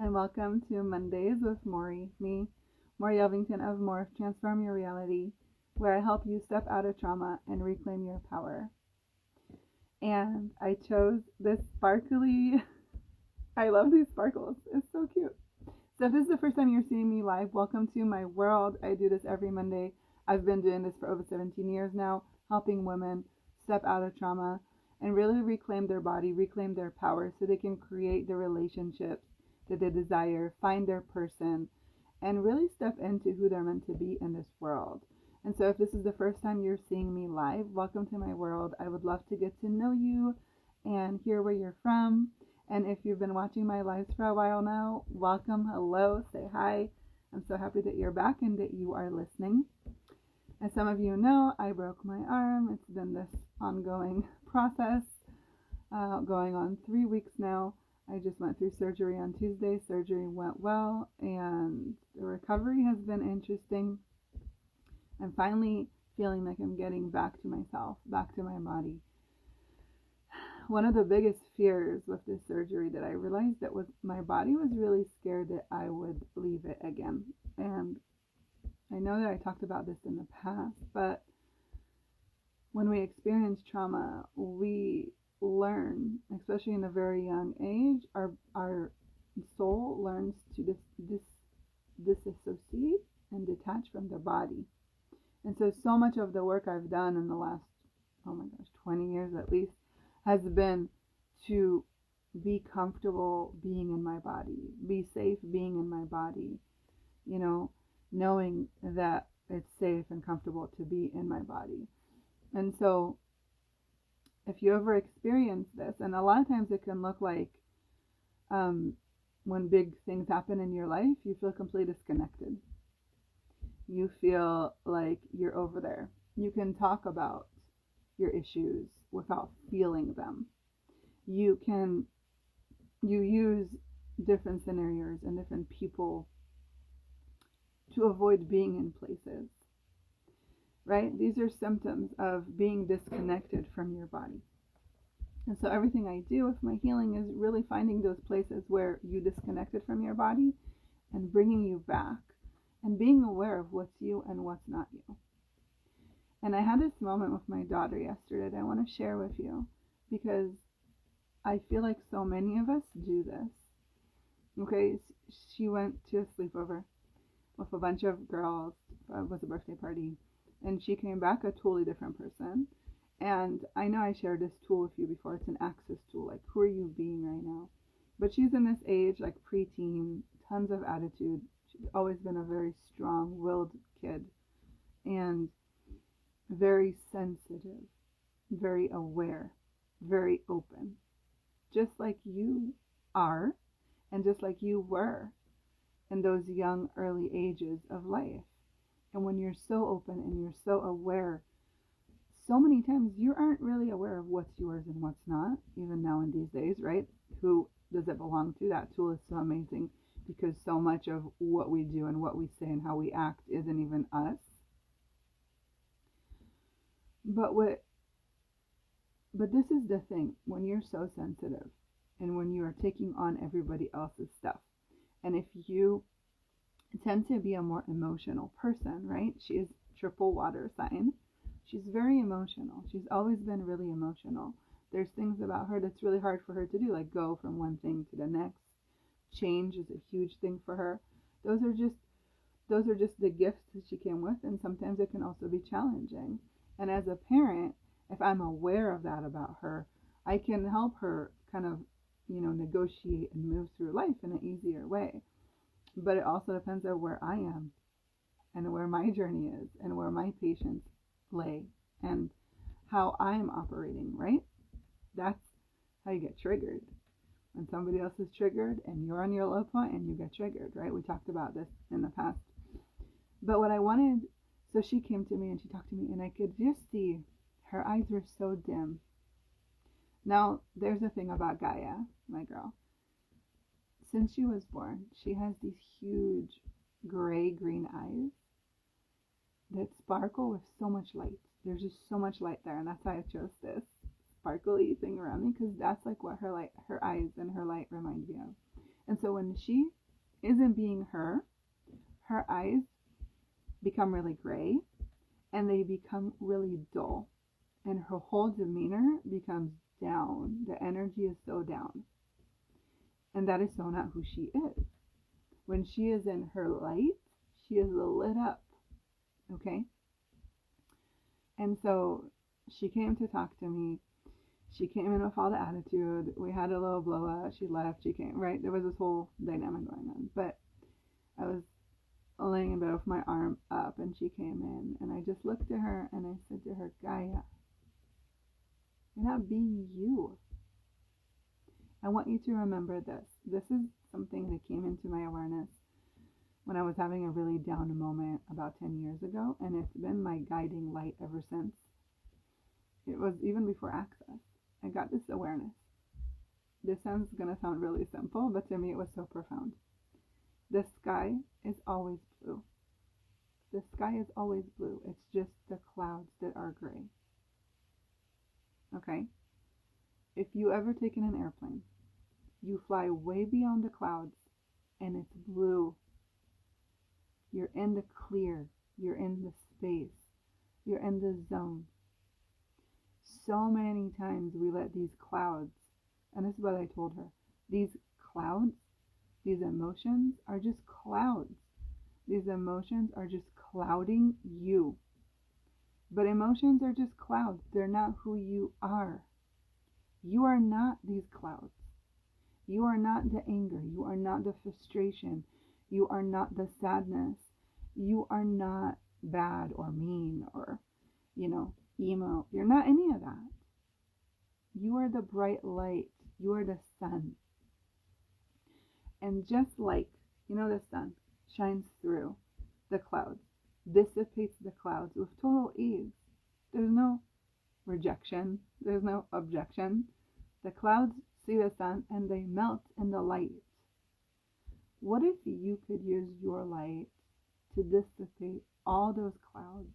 and welcome to Mondays with Maury, me, Maury Elvington of Morph Transform Your Reality, where I help you step out of trauma and reclaim your power. And I chose this sparkly, I love these sparkles, it's so cute. So if this is the first time you're seeing me live, welcome to my world. I do this every Monday. I've been doing this for over 17 years now, helping women step out of trauma and really reclaim their body, reclaim their power so they can create the relationships that they desire, find their person, and really step into who they're meant to be in this world. And so if this is the first time you're seeing me live, welcome to my world. I would love to get to know you and hear where you're from. And if you've been watching my lives for a while now, welcome, hello, say hi. I'm so happy that you're back and that you are listening. As some of you know, I broke my arm. It's been this ongoing process, going on 3 weeks now. I just went through surgery on Tuesday. Surgery went well, and the recovery has been interesting. I'm finally feeling like I'm getting back to myself, back to my body. One of the biggest fears with this surgery that I realized that was my body was really scared that I would leave it again. And I know that I talked about this in the past, but when we experience trauma, we learn, especially in a very young age, our soul learns to disassociate and detach from the body. And so much of the work I've done in the last, 20 years at least, has been to be comfortable being in my body, be safe being in my body, knowing that it's safe and comfortable to be in my body. And so if you ever experience this, and a lot of times it can look like when big things happen in your life, you feel completely disconnected. You feel like you're over there. You can talk about your issues without feeling them. You use different scenarios and different people to avoid being in places. Right? These are symptoms of being disconnected from your body. And so everything I do with my healing is really finding those places where you disconnected from your body and bringing you back and being aware of what's you and what's not you. And I had this moment with my daughter yesterday that I want to share with you because I feel like so many of us do this. Okay, she went to a sleepover with a bunch of girls. It was a birthday party. And she came back a totally different person. And I know I shared this tool with you before. It's an access tool. Like, who are you being right now? But she's in this age, like preteen, tons of attitude. She's always been a very strong-willed kid. And very sensitive, very aware, very open. Just like you are, and just like you were in those young, early ages of life. And when you're so open and you're so aware, so many times you aren't really aware of what's yours and what's not, even now in these days, right? Who does it belong to? That tool is so amazing because so much of what we do and what we say and how we act isn't even us. But this is the thing, when you're so sensitive and when you are taking on everybody else's stuff, and if you tend to be a more emotional person, right? She is triple water sign. She's very emotional. She's always been really emotional. There's things about her that's really hard for her to do, like go from one thing to the next. Change is a huge thing for her. Those are just the gifts that she came with, and sometimes it can also be challenging. And as a parent, if I'm aware of that about her, I can help her kind of, negotiate and move through life in an easier way. But it also depends on where I am and where my journey is and where my patients lay and how I'm operating, right? That's how you get triggered. When somebody else is triggered and you're on your low point and you get triggered, right? We talked about this in the past. But what I wanted, so she came to me and she talked to me and I could just see her eyes were so dim. Now, there's a thing about Gaia, my girl. Since she was born, she has these huge gray-green eyes that sparkle with so much light. There's just so much light there, and that's why I chose this sparkly thing around me, because that's like what her eyes and her light remind me of. And so when she isn't being her, her eyes become really gray and they become really dull. And her whole demeanor becomes down. The energy is so down. And that is so not who she is. When she is in her light, she is lit up. Okay? And so she came to talk to me. She came in with all the attitude. We had a little blowout. She left. She came, right? There was this whole dynamic going on. But I was laying in bed with my arm up and she came in. And I just looked at her and I said to her, Gaia, you're not being you. I want you to remember this. This is something that came into my awareness when I was having a really down moment about 10 years ago. And it's been my guiding light ever since. It was even before Access. I got this awareness. This sounds going to sound really simple, but to me it was so profound. The sky is always blue. The sky is always blue. It's just the clouds that are gray. Okay? If you ever taken an airplane, you fly way beyond the clouds and it's blue. You're in the clear. You're in the space. You're in the zone. So many times we let these clouds, and this is what I told her, these clouds, these emotions are just clouds. These emotions are just clouding you. But emotions are just clouds. They're not who you are. You are not these clouds. You are not the anger. You are not the frustration. You are not the sadness. You are not bad or mean or, emo. You're not any of that. You are the bright light. You are the sun. And just like, the sun shines through the clouds, dissipates the clouds with total ease. There's no rejection. There's no objection. The clouds see the sun and they melt in the light. What if you could use your light to dissipate all those clouds?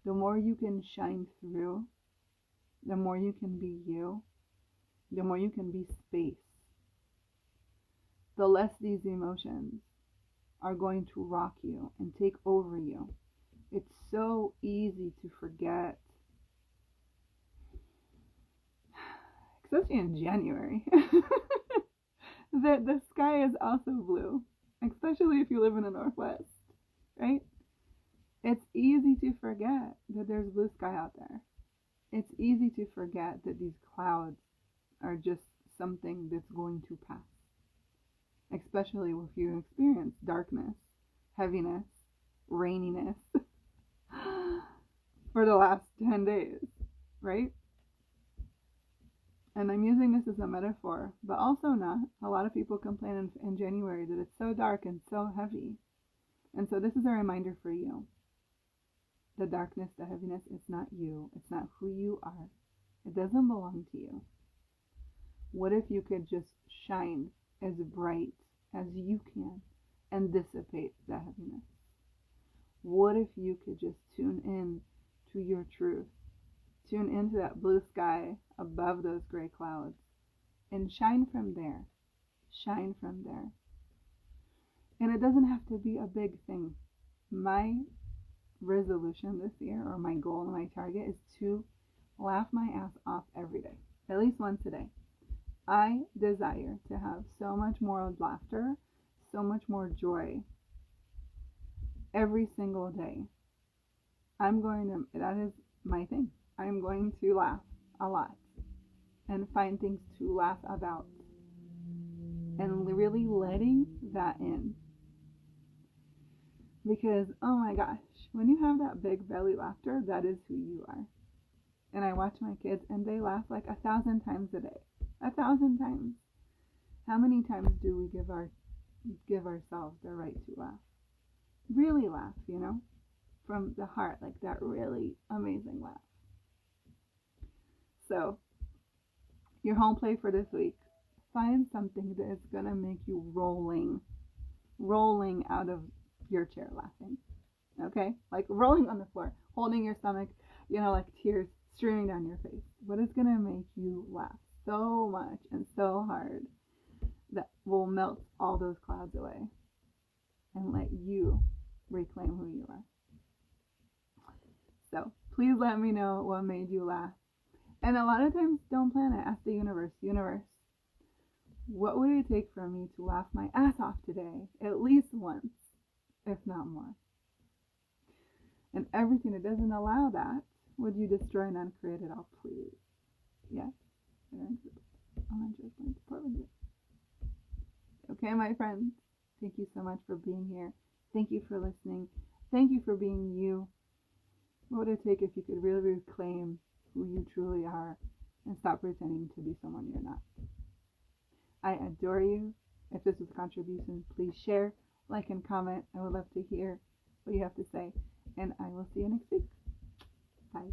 The more you can shine through, the more you can be you, the more you can be space, the less these emotions are going to rock you and take over you. It's so easy to forget, especially in January, that the sky is also blue, especially if you live in the Northwest, right? It's easy to forget that there's blue sky out there. It's easy to forget that these clouds are just something that's going to pass, especially if you experience darkness, heaviness, raininess for the last 10 days, right? And I'm using this as a metaphor, but also not. A lot of people complain in January that it's so dark and so heavy. And so this is a reminder for you. The darkness, the heaviness, it's not you. It's not who you are. It doesn't belong to you. What if you could just shine as bright as you can and dissipate the heaviness? What if you could just tune in to your truth? Tune into that blue sky above those gray clouds and shine from there. Shine from there. And it doesn't have to be a big thing. My resolution this year, or my goal and my target, is to laugh my ass off every day, at least once a day. I desire to have so much more laughter, so much more joy every single day. That is my thing. I'm going to laugh a lot and find things to laugh about and really letting that in. Because, oh my gosh, when you have that big belly laughter, that is who you are. And I watch my kids and they laugh like 1,000 times a day. 1,000 times. How many times do we give ourselves the right to laugh? Really laugh, from the heart, like that really amazing laugh. So, your home play for this week, find something that is going to make you rolling out of your chair laughing. Okay? Like rolling on the floor, holding your stomach, like tears streaming down your face. What is going to make you laugh so much and so hard that will melt all those clouds away and let you reclaim who you are. So please let me know what made you laugh. And a lot of times, don't plan it. Ask the universe, what would it take for me to laugh my ass off today? At least once, if not more. And everything that doesn't allow that, would you destroy and uncreate it all, please? Yes. Okay, my friends. Thank you so much for being here. Thank you for listening. Thank you for being you. What would it take if you could really reclaim who you truly are and stop pretending to be someone you're not? I adore you. If this was a contribution, please share, like, and comment. I would love to hear what you have to say. And I will see you next week. Bye.